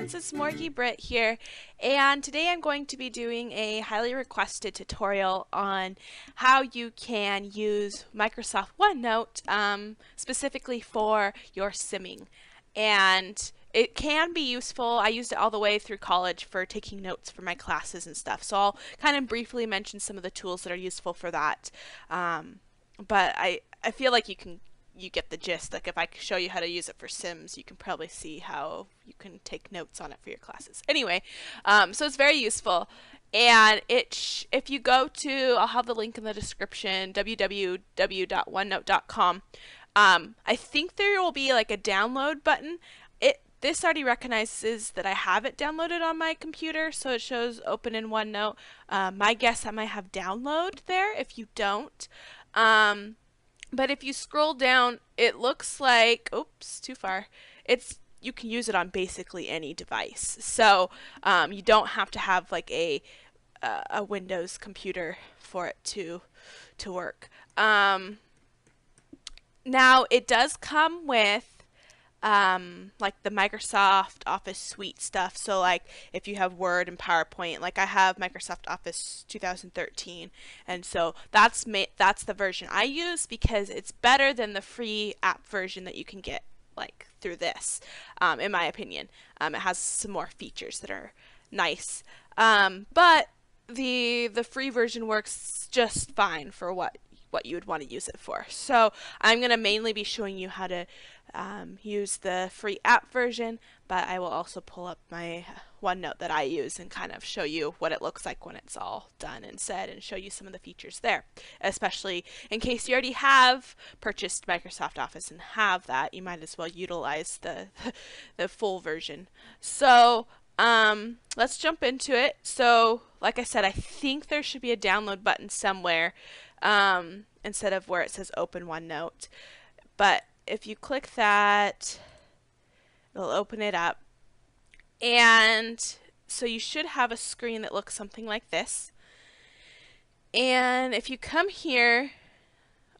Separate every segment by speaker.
Speaker 1: friends, it's Morgie Britt here, and today I'm going to be doing a highly requested tutorial on how you can use Microsoft OneNote specifically for your simming. And it can be useful. I used it all the way through college for taking notes for my classes and stuff, so I'll kind of briefly mention some of the tools that are useful for that. But I feel like you get the gist. Like if I show you how to use it for Sims, you can probably see how you can take notes on it for your classes. Anyway, so it's very useful. And if you go to, I'll have the link in the description, www.onenote.com. I think there will be like a download button. This already recognizes that I have it downloaded on my computer, so it shows open in OneNote. My guess, I might have download there if you don't. But if you scroll down, it looks like, oops, too far. You can use it on basically any device. So you don't have to have like a Windows computer for it to work. Now it does come with like the Microsoft Office suite stuff. So like if you have Word and PowerPoint, like I have Microsoft Office 2013, and so that's the version I use because it's better than the free app version that you can get like through this, in my opinion. It has some more features that are nice, but the free version works just fine for what you would want to use it for. So I'm going to mainly be showing you how to use the free app version, but I will also pull up my OneNote that I use and kind of show you what it looks like when it's all done and said, and show you some of the features there, especially in case you already have purchased Microsoft Office and have that. You might as well utilize the full version. So let's jump into it. So like I said, I think there should be a download button somewhere instead of where it says open OneNote. But if you click that, it'll open it up. And so you should have a screen that looks something like this. And if you come here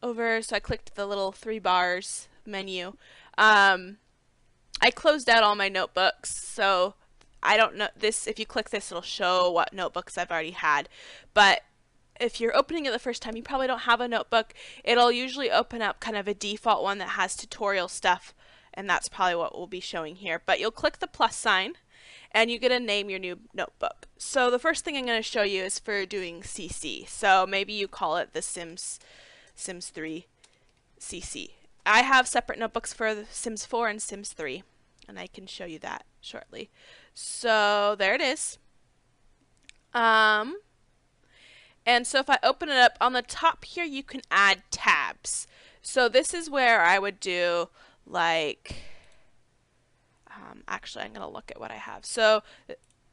Speaker 1: over, so I clicked the little 3 bars menu. I closed out all my notebooks, so I don't know this. If you click this, it'll show what notebooks I've already had. But if you're opening it the first time, you probably don't have a notebook. It'll usually open up kind of a default one that has tutorial stuff, and that's probably what we'll be showing here. But you'll click the plus sign, and you get to name your new notebook. So the first thing I'm going to show you is for doing CC. So maybe you call it the Sims 3 CC. I have separate notebooks for the Sims 4 and Sims 3, and I can show you that shortly. So there it is. And so if I open it up, on the top here you can add tabs. So this is where I would do like, actually I'm going to look at what I have. So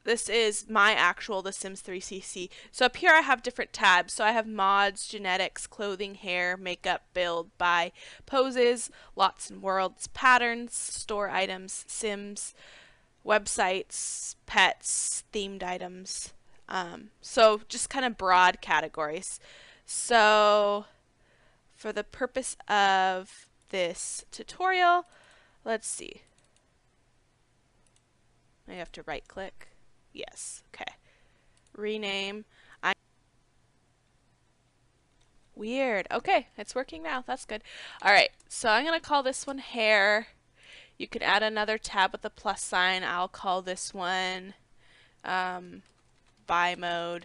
Speaker 1: this is my actual The Sims 3 CC. So up here I have different tabs. So I have mods, genetics, clothing, hair, makeup, build, buy, poses, lots and worlds, patterns, store items, Sims, websites, pets, themed items. So just kind of broad categories. So for the purpose of this tutorial, let's see. I have to right click. Yes. Okay. Rename. Weird. Okay, it's working now. That's good. All right. So I'm going to call this one hair. You can add another tab with the plus sign. I'll call this one buy mode.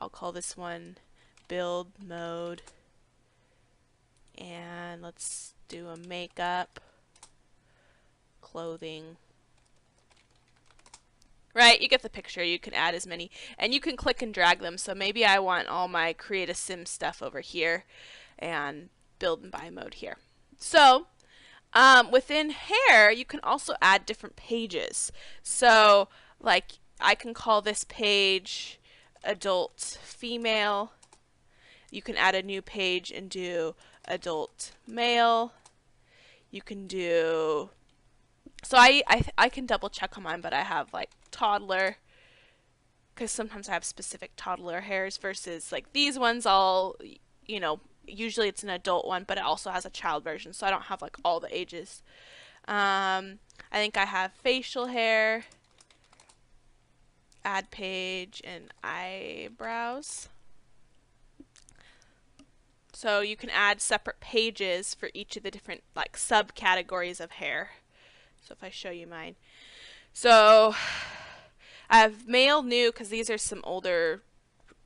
Speaker 1: I'll call this one build mode. And let's do a makeup, clothing. Right, you get the picture. You can add as many, and you can click and drag them. So maybe I want all my create a sim stuff over here and build and buy mode here. So within hair, you can also add different pages. So like I can call this page adult female. You can add a new page and do adult male. You can do, so I can double check on mine, but I have like toddler, because sometimes I have specific toddler hairs versus like these ones all, you know, usually it's an adult one, but it also has a child version, so I don't have like all the ages. I think I have facial hair, add page, and eyebrows. So you can add separate pages for each of the different like subcategories of hair. So if I show you mine. So I have male new because these are some older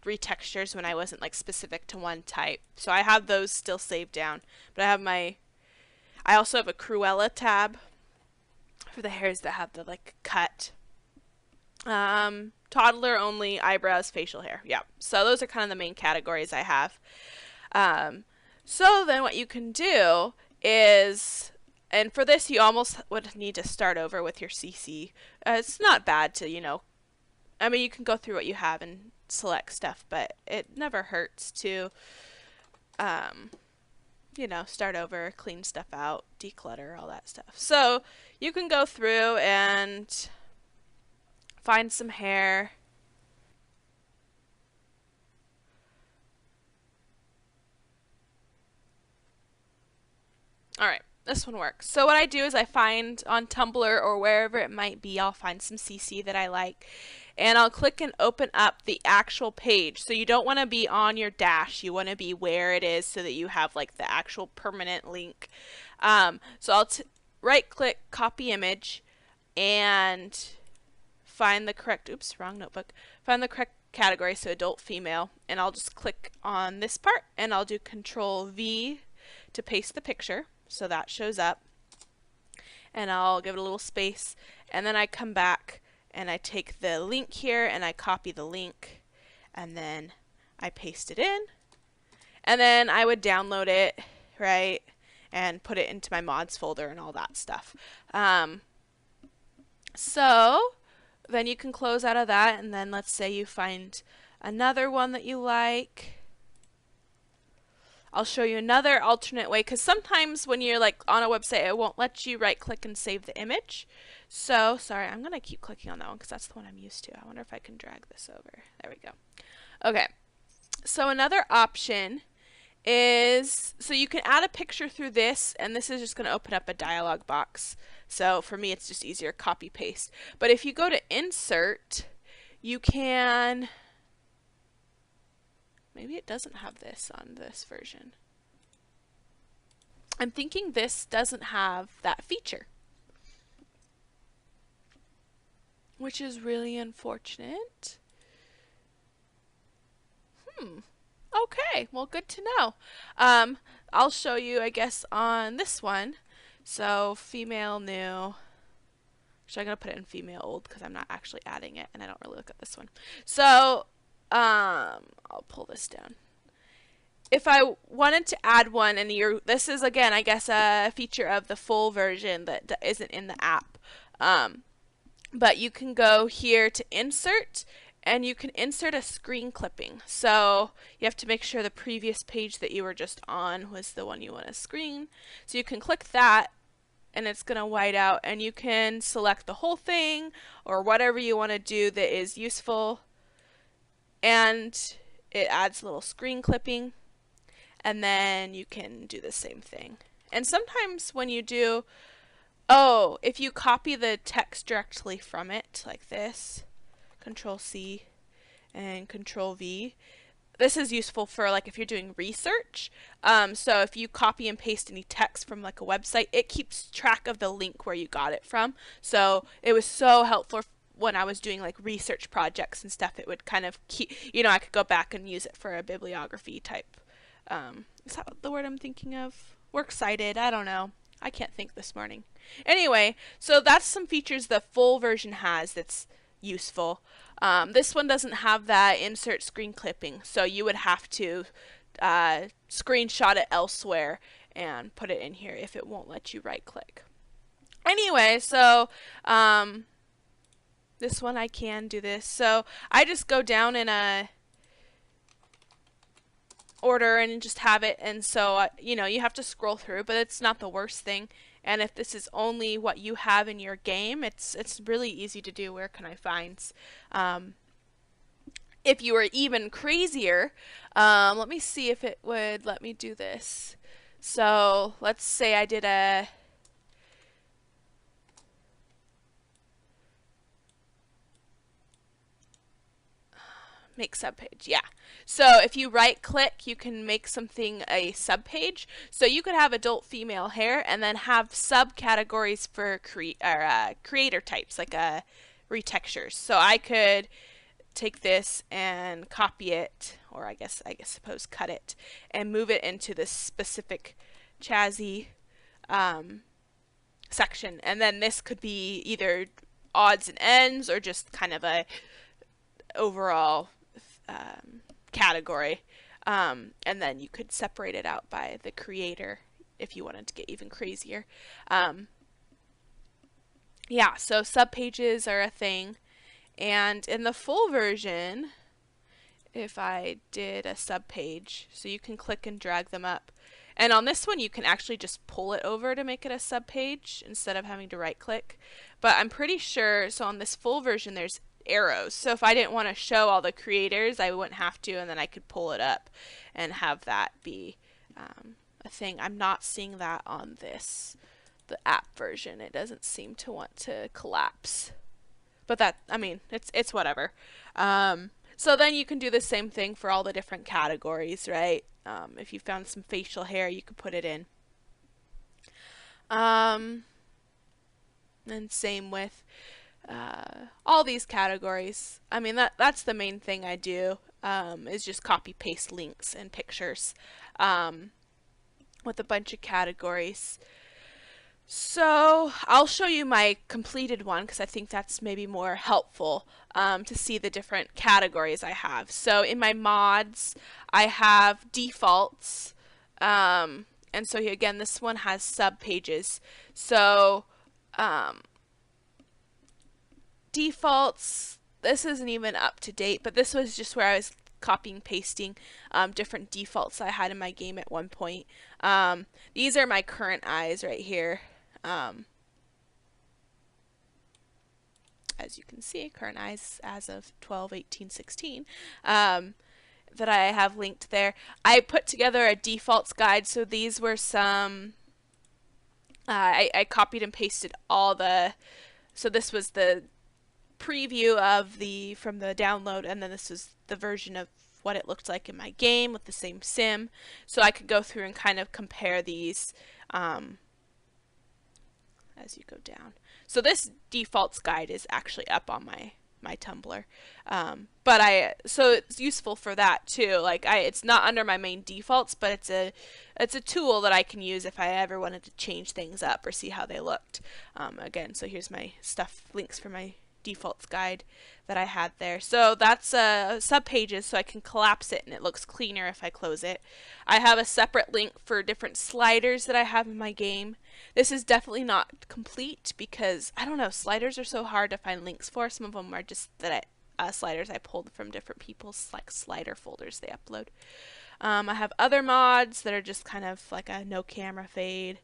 Speaker 1: retextures when I wasn't like specific to one type. So I have those still saved down. But I also have a Cruella tab for the hairs that have the like cut. Toddler only, eyebrows, facial hair. Yeah. So those are kind of the main categories I have. So then what you can do is, and for this you almost would need to start over with your CC. It's not bad to, I mean, you can go through what you have and select stuff, but it never hurts to, start over, clean stuff out, declutter, all that stuff. So you can go through and find some hair. Alright, this one works. So what I do is I find on Tumblr or wherever it might be, I'll find some CC that I like. And I'll click and open up the actual page. So you don't want to be on your dash. You want to be where it is so that you have like the actual permanent link. So I'll right click, copy image, and find the correct, oops, wrong notebook. Find the correct category, so adult female. And I'll just click on this part and I'll do Control V to paste the picture. So that shows up, and I'll give it a little space, and then I come back and I take the link here and I copy the link, and then I paste it in, and then I would download it, right, and put it into my mods folder and all that stuff. So then you can close out of that, and then let's say you find another one that you like. I'll show you another alternate way, because sometimes when you're like on a website it won't let you right click and save the image. So sorry, I'm gonna keep clicking on that one because that's the one I'm used to. I wonder if I can drag this over. There we go. Okay, so another option is, so you can add a picture through this, and this is just going to open up a dialog box. So for me it's just easier, copy paste. But if you go to insert, you can, maybe it doesn't have this on this version. I'm thinking this doesn't have that feature, which is really unfortunate. Okay, well, good to know. I'll show you, I guess, on this one. So female new. So I'm going to put it in female old because I'm not actually adding it, and I don't really look at this one. So I'll pull this down. If I wanted to add one, and this is again, I guess, a feature of the full version that isn't in the app. But you can go here to insert, and you can insert a screen clipping. So you have to make sure the previous page that you were just on was the one you want to screen. So you can click that, and it's going to white out, and you can select the whole thing or whatever you want to do that is useful. And it adds a little screen clipping, and then you can do the same thing. And sometimes when you do, if you copy the text directly from it like this, Control C and Control V, this is useful for like if you're doing research. So if you copy and paste any text from like a website, it keeps track of the link where you got it from. So it was so helpful when I was doing like research projects and stuff. It would kind of keep, I could go back and use it for a bibliography type. Is that the word I'm thinking of? Works cited, I don't know. I can't think this morning. Anyway, so that's some features the full version has that's useful. This one doesn't have that insert screen clipping, so you would have to screenshot it elsewhere and put it in here if it won't let you right click. Anyway, so this one I can do this. So I just go down in a order and just have it, and so you have to scroll through, but it's not the worst thing. And if this is only what you have in your game, it's really easy to do. Where can I find? If you were even crazier, let me see if it would let me do this. So let's say I did Make subpage, yeah. So if you right click, you can make something a subpage. So you could have adult female hair and then have subcategories for creator types, like retextures. So I could take this and copy it, or I guess suppose cut it and move it into this specific chassis section. And then this could be either odds and ends or just kind of a overall category, and then you could separate it out by the creator if you wanted to get even crazier. Yeah, so subpages are a thing, and in the full version, if I did a subpage, so you can click and drag them up, and on this one you can actually just pull it over to make it a subpage instead of having to right click. But I'm pretty sure, so on this full version there's arrows, so if I didn't want to show all the creators I wouldn't have to, and then I could pull it up and have that be a thing. I'm not seeing that on the app version. It doesn't seem to want to collapse, but that, I mean, it's whatever. So then you can do the same thing for all the different categories, right? If you found some facial hair, you could put it in. And same with all these categories. I mean, that's the main thing I do, is just copy paste links and pictures with a bunch of categories. So I'll show you my completed one because I think that's maybe more helpful to see the different categories I have. So in my mods, I have defaults, and so here, again, this one has sub pages. So defaults, this isn't even up to date, but this was just where I was copying pasting different defaults I had in my game at one point. These are my current eyes right here. As you can see, current eyes as of 12/18/16 that I have linked there. I put together a defaults guide, so these were some I copied and pasted all the, so this was the preview of from the download, and then this is the version of what it looked like in my game with the same sim, so I could go through and kind of compare these as you go down. So this defaults guide is actually up on my Tumblr, but so it's useful for that too. Like it's not under my main defaults, but it's a tool that I can use if I ever wanted to change things up or see how they looked. Again, so here's my links for my defaults guide that I had there. So that's sub pages, so I can collapse it and it looks cleaner if I close it. I have a separate link for different sliders that I have in my game. This is definitely not complete because I don't know, sliders are so hard to find links for. Some of them are just sliders I pulled from different people's like slider folders they upload. I have other mods that are just kind of like a no camera fade,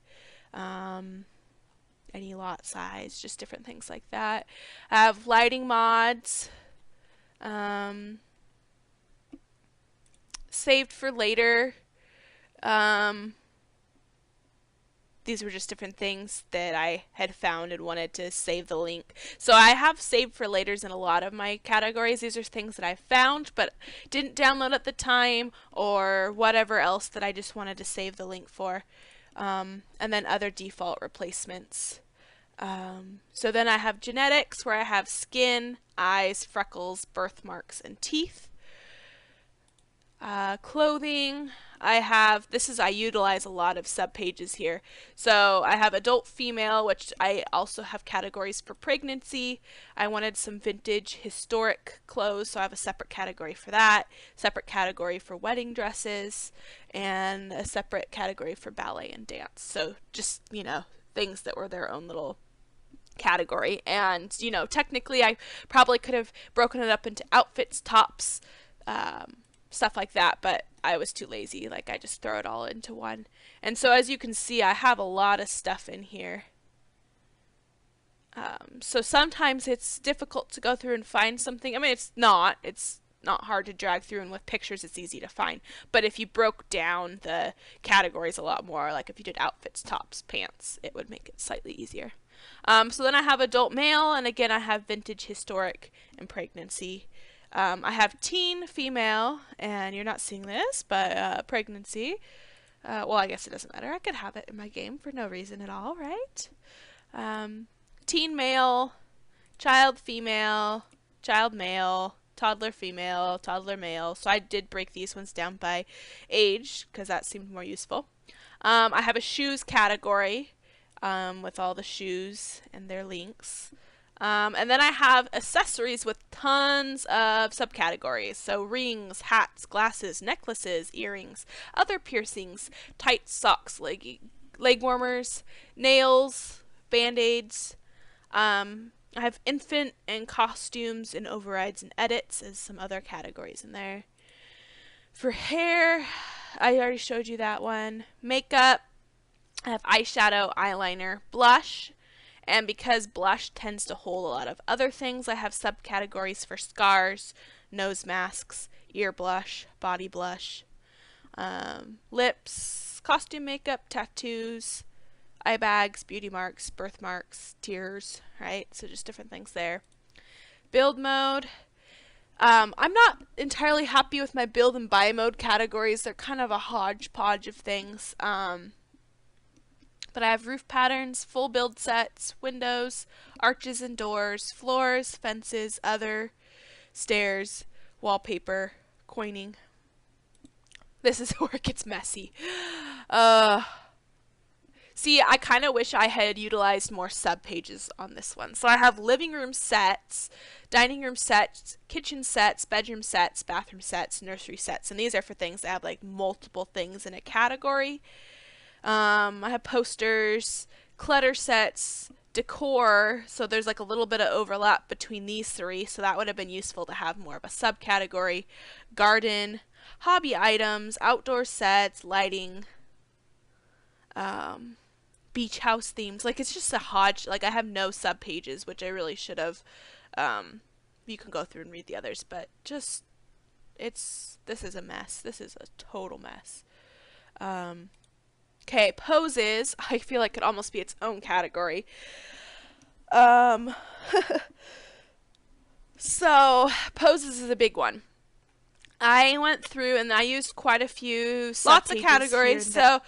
Speaker 1: any lot size, just different things like that. I have lighting mods, saved for later. These were just different things that I had found and wanted to save the link. So I have saved for laters in a lot of my categories. These are things that I found but didn't download at the time or whatever else that I just wanted to save the link for. And then other default replacements. So then I have genetics, where I have skin, eyes, freckles, birthmarks, and teeth. Clothing, I utilize a lot of subpages here. So I have adult female, which I also have categories for pregnancy. I wanted some vintage historic clothes, so I have a separate category for that, separate category for wedding dresses, and a separate category for ballet and dance. So just, things that were their own little category. And, technically I probably could have broken it up into outfits, tops, stuff like that, but I was too lazy. Like, I just throw it all into one. And so as you can see, I have a lot of stuff in here. So sometimes it's difficult to go through and find something. I mean, it's not hard to drag through, and with pictures it's easy to find. But if you broke down the categories a lot more, like if you did outfits, tops, pants, it would make it slightly easier. So then I have adult male, and again I have vintage, historic, and pregnancy. I have teen, female, and you're not seeing this, but pregnancy. Well, I guess it doesn't matter. I could have it in my game for no reason at all, right? Um, teen male, child female, child male, toddler female, toddler male. So I did break these ones down by age because that seemed more useful. I have a shoes category with all the shoes and their links. And then I have accessories with tons of subcategories. So rings, hats, glasses, necklaces, earrings, other piercings, tights, socks, leg warmers, nails, band-aids. I have infant and costumes and overrides and edits as some other categories in there. For hair, I already showed you that one. Makeup, I have eyeshadow, eyeliner, blush, and because blush tends to hold a lot of other things, I have subcategories for scars, nose masks, ear blush, body blush, lips, costume makeup, tattoos, eye bags, beauty marks, birthmarks, tears, right? So just different things there. Build mode. I'm not entirely happy with my build and buy mode categories. They're kind of a hodgepodge of things. But I have roof patterns, full build sets, windows, arches and doors, floors, fences, other, stairs, wallpaper, coining. This is where it gets messy. See, I kind of wish I had utilized more subpages on this one. So I have living room sets, dining room sets, kitchen sets, bedroom sets, bathroom sets, nursery sets. And these are for things that have like multiple things in a category. I have posters, clutter sets, decor. So there's like a little bit of overlap between these three. So that would have been useful to have more of a subcategory. Garden, hobby items, outdoor sets, lighting, beach house themes. Like it's just a hodge. Like I have no sub pages, which I really should have. You can go through and read the others, but just this is a mess. This is a total mess. Okay, poses. I feel like could almost be its own category. So poses is a big one. I went through and I used quite a few lots of categories. So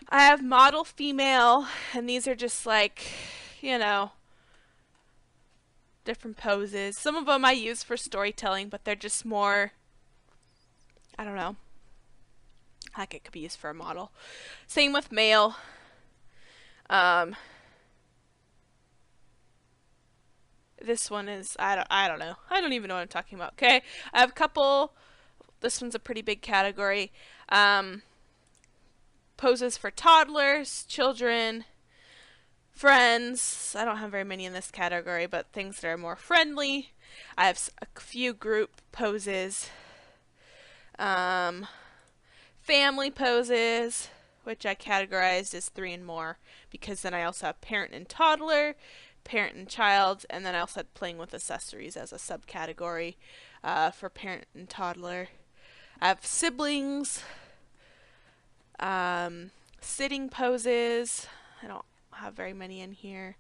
Speaker 1: I have model female, and these are just like, you know, different poses. Some of them I use for storytelling, but they're just more, I don't know, like it could be used for a model. Same with male. This one is, I don't know. I don't even know what I'm talking about. Okay, I have a couple. This one's a pretty big category. Poses for toddlers, children, friends. I don't have very many in this category, but things that are more friendly. I have a few group poses. Family poses, which I categorized as 3 and more, because then I also have parent and toddler, parent and child, and then I also had playing with accessories as a subcategory for parent and toddler. I have siblings, sitting poses. I don't have very many in here.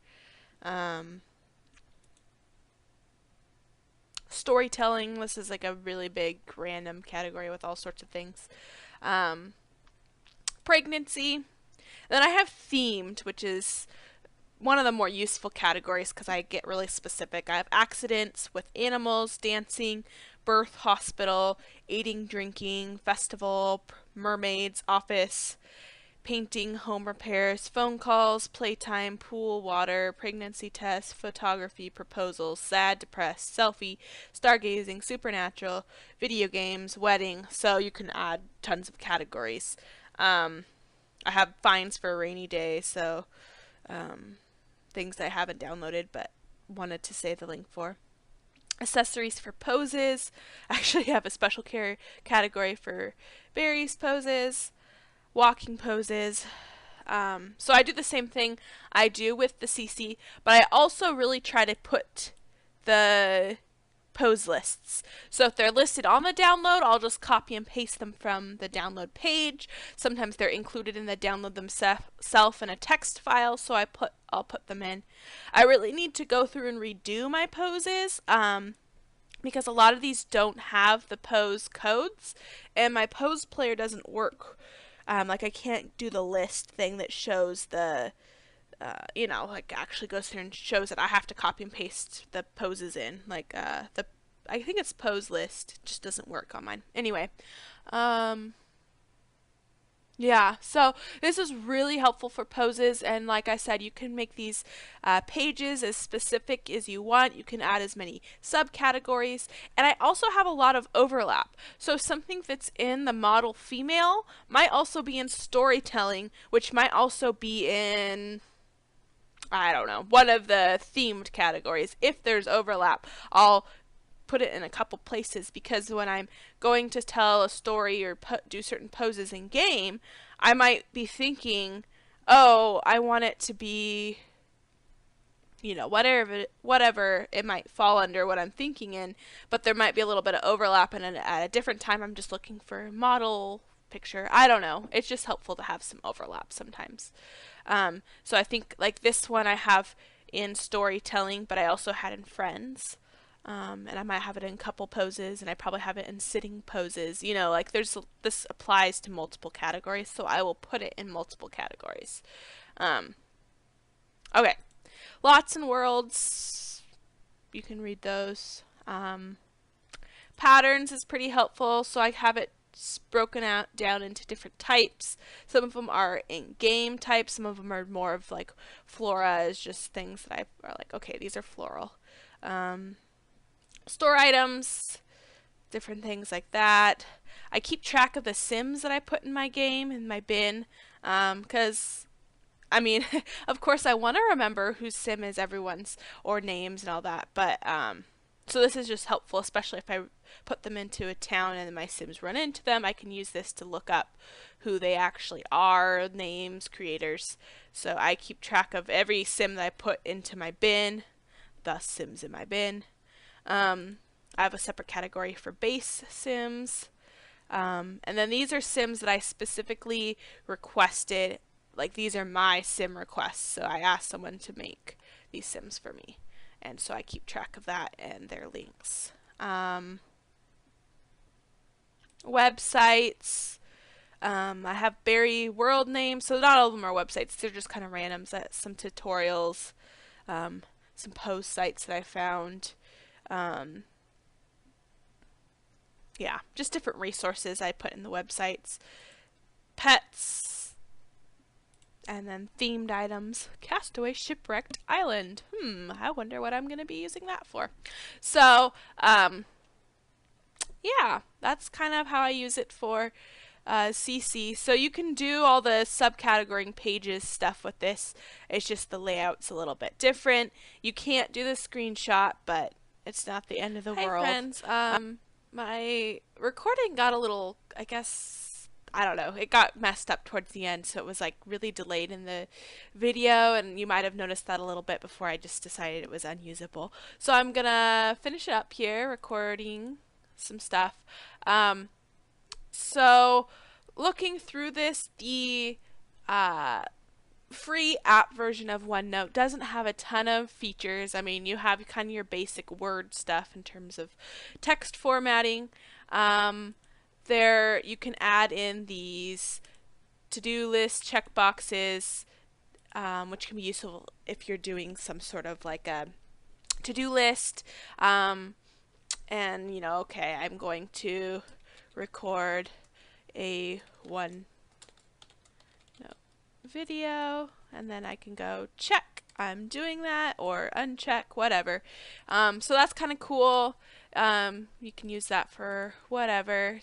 Speaker 1: Storytelling. This is like a really big random category with all sorts of things. Pregnancy. Then I have themed, which is one of the more useful categories because I get really specific. I have accidents with animals, dancing, birth, hospital, eating, drinking, festival, mermaids, office, painting, home repairs, phone calls, playtime, pool, water, pregnancy tests, photography, proposals, sad, depressed, selfie, stargazing, supernatural, video games, wedding. So you can add tons of categories. I have finds for a rainy day, so things I haven't downloaded but wanted to save the link for. Accessories for poses. I actually have a special category for berries poses, walking poses. So I do the same thing I do with the CC, but I also really try to put the pose lists. So if they're listed on the download, I'll just copy and paste them from the download page. Sometimes they're included in the download themselves in a text file, so I'll put them in. I really need to go through and redo my poses. because a lot of these don't have the pose codes, and my pose player doesn't work. Like I can't do the list thing that shows the, like actually goes through and shows that I have to copy and paste the poses in. Like I think it's pose list. It just doesn't work on mine. Anyway, um, yeah, so this is really helpful for poses, and like I said, you can make these pages as specific as you want. You can add as many subcategories, and I also have a lot of overlap. So something that's in the model female might also be in storytelling, which might also be in, I don't know, one of the themed categories. If there's overlap, I'll put it in a couple places, because when I'm going to tell a story or do certain poses in game, I might be thinking, oh, I want it to be, whatever it might fall under what I'm thinking in, but there might be a little bit of overlap, and at a different time I'm just looking for a model picture. I don't know. It's just helpful to have some overlap sometimes. So I think like this one I have in storytelling, but I also had in friends. And I might have it in couple poses, and I probably have it in sitting poses. Like this applies to multiple categories, so I will put it in multiple categories. Um, okay, lots and worlds. You can read those. Patterns is pretty helpful, so I have it broken out down into different types. Some of them are in-game types. Some of them are more of like flora, is just things that I are like, okay, these are floral. Store items, different things like that. I keep track of the sims that I put in my game, in my bin, because, I mean, of course I want to remember whose sim is everyone's, or names and all that, but, so this is just helpful, especially if I put them into a town and my sims run into them. I can use this to look up who they actually are, names, creators. So I keep track of every sim that I put into my bin, thus sims in my bin. I have a separate category for base sims. And then these are sims that I specifically requested. Like these are my sim requests. So I asked someone to make these sims for me. And so I keep track of that and their links. Websites. I have Berry world names. So not all of them are websites. They're just kind of random. Some tutorials. Some post sites that I found. Yeah, just different resources I put in the websites. Pets, and then themed items. Castaway Shipwrecked Island. I wonder what I'm going to be using that for. So, yeah, that's kind of how I use it for CC. So you can do all the subcategorizing pages stuff with this. It's just the layout's a little bit different. You can't do the screenshot, but it's not the end of the world. Hi friends, my recording got a little, I guess, I don't know, it got messed up towards the end, so it was like really delayed in the video, and you might have noticed that a little bit before I just decided it was unusable. So I'm gonna finish it up here, recording some stuff. So looking through this, the free app version of OneNote doesn't have a ton of features. I mean, you have kind of your basic Word stuff in terms of text formatting. There you can add in these to-do list checkboxes, which can be useful if you're doing some sort of like a to-do list. And okay, I'm going to record a OneNote video, and then I can go check I'm doing that, or uncheck, whatever. So that's kind of cool. You can use that for whatever.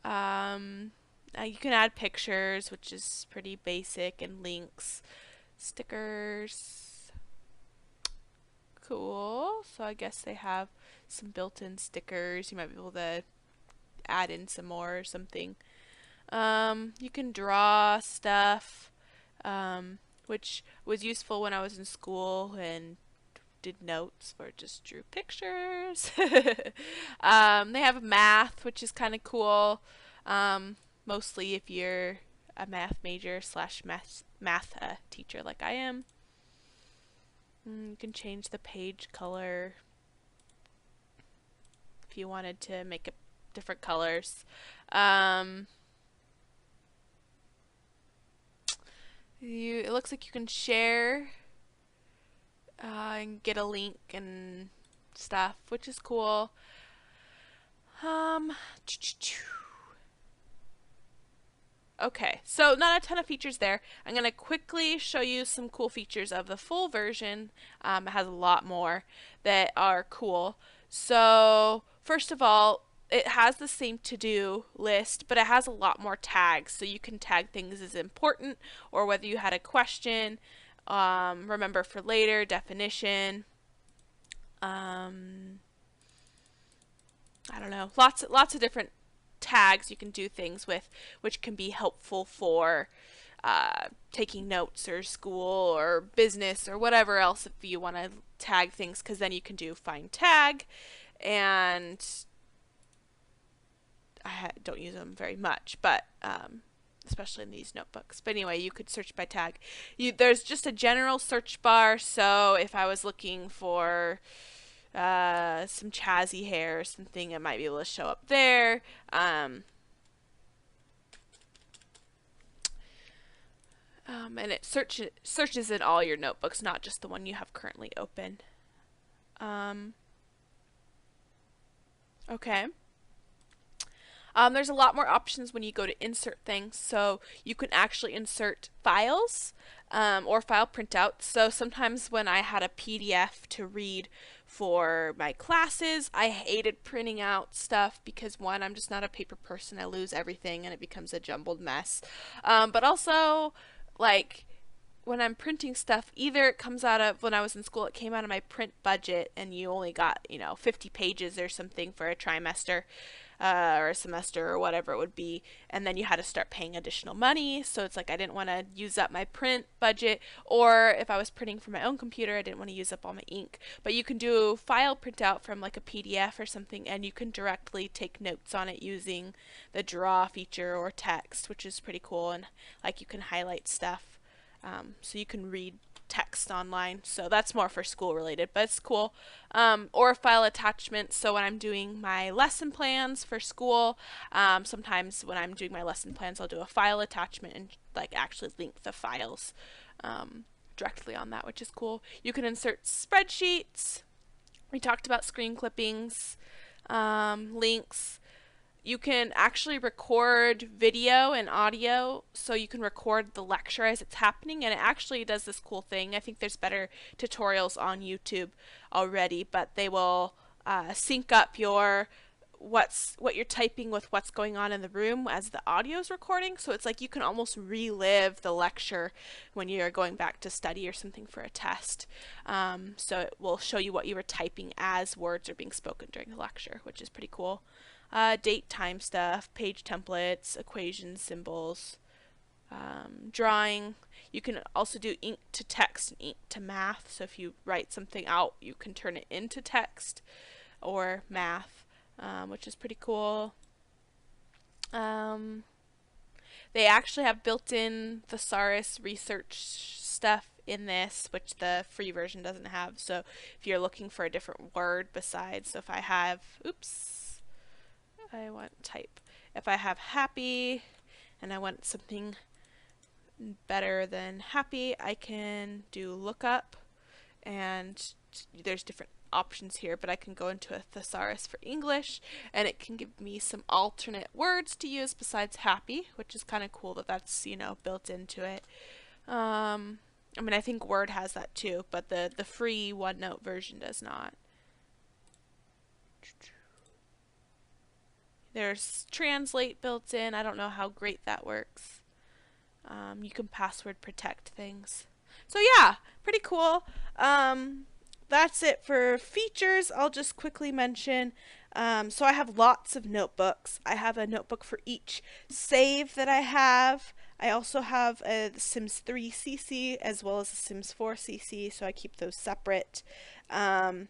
Speaker 1: You can add pictures, which is pretty basic, and links, stickers. Cool. So I guess they have some built-in stickers. You might be able to add in some more or something. You can draw stuff, which was useful when I was in school and did notes or just drew pictures. They have math, which is kind of cool, mostly if you're a math major slash math teacher like I am. You can change the page color. you wanted to make it different colors. Um, it looks like you can share and get a link and stuff, which is cool. Um, Okay, so not a ton of features there. I'm going to quickly show you some cool features of the full version. It has a lot more that are cool. So first of all, it has the same to-do list, but it has a lot more tags. So you can tag things as important or whether you had a question, remember for later, definition, I don't know, lots of different tags you can do things with, which can be helpful for taking notes or school or business or whatever else if you want to tag things, because then you can do find tag, and I don't use them very much, but especially in these notebooks. But anyway, you could search by tag. There's just a general search bar, so if I was looking for some chazzy hair or something, it might be able to show up there. And it searches in all your notebooks, not just the one you have currently open. Okay. There's a lot more options when you go to insert things, so you can actually insert files or file printouts. So sometimes when I had a PDF to read for my classes, I hated printing out stuff because one, I'm just not a paper person. I lose everything and it becomes a jumbled mess. But also, like, when I'm printing stuff, either it comes out of, when I was in school, it came out of my print budget and you only got, 50 pages or something for a trimester or a semester or whatever it would be, and then you had to start paying additional money. So it's like I didn't want to use up my print budget, or if I was printing from my own computer, I didn't want to use up all my ink. But you can do file printout from like a PDF or something, and you can directly take notes on it using the draw feature or text, which is pretty cool, and like you can highlight stuff. So you can read text online, so that's more for school related, but it's cool. Or file attachments, so when I'm doing my lesson plans for school, sometimes when I'm doing my lesson plans I'll do a file attachment and like actually link the files directly on that, which is cool. You can insert spreadsheets. We talked about screen clippings, links. You can actually record video and audio, so you can record the lecture as it's happening, and it actually does this cool thing. I think there's better tutorials on YouTube already, but they will sync up what you're typing with what's going on in the room as the audio is recording, so it's like you can almost relive the lecture when you're going back to study or something for a test. So it will show you what you were typing as words are being spoken during the lecture, which is pretty cool. Date, time stuff, page templates, equations, symbols, drawing. You can also do ink to text and ink to math. So if you write something out, you can turn it into text or math, which is pretty cool. They actually have built-in thesaurus research stuff in this, which the free version doesn't have. So if you're looking for a different word besides, so if I have, I want type. If I have happy and I want something better than happy, I can do lookup, and there's different options here, but I can go into a thesaurus for English and it can give me some alternate words to use besides happy, which is kind of cool that that's built into it. I mean, I think Word has that too, but the free OneNote version does not. There's translate built in. I don't know how great that works. You can password protect things. So yeah, pretty cool. That's it for features. I'll just quickly mention. So I have lots of notebooks. I have a notebook for each save that I have. I also have a Sims 3 CC as well as a Sims 4 CC, so I keep those separate. I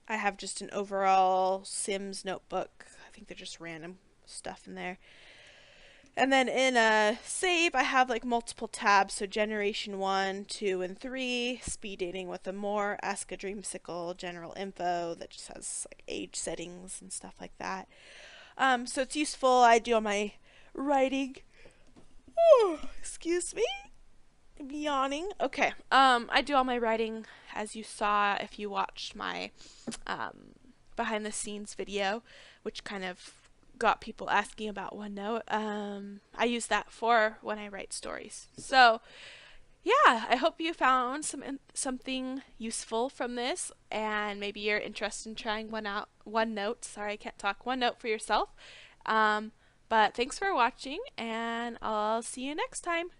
Speaker 1: have just an overall Sims notebook. I think they're just random stuff in there. And then in a save, I have like multiple tabs. So generation 1, 2, and 3, speed dating with a more, ask a dreamsicle, general info that just has like age settings and stuff like that. So it's useful. I do all my writing. Oh, excuse me. I'm yawning. Okay. I do all my writing as you saw if you watched my behind the scenes video, which kind of got people asking about OneNote. I use that for when I write stories. So yeah, I hope you found something useful from this, and maybe you're interested in trying OneNote. Sorry, I can't talk. OneNote for yourself. But thanks for watching, and I'll see you next time.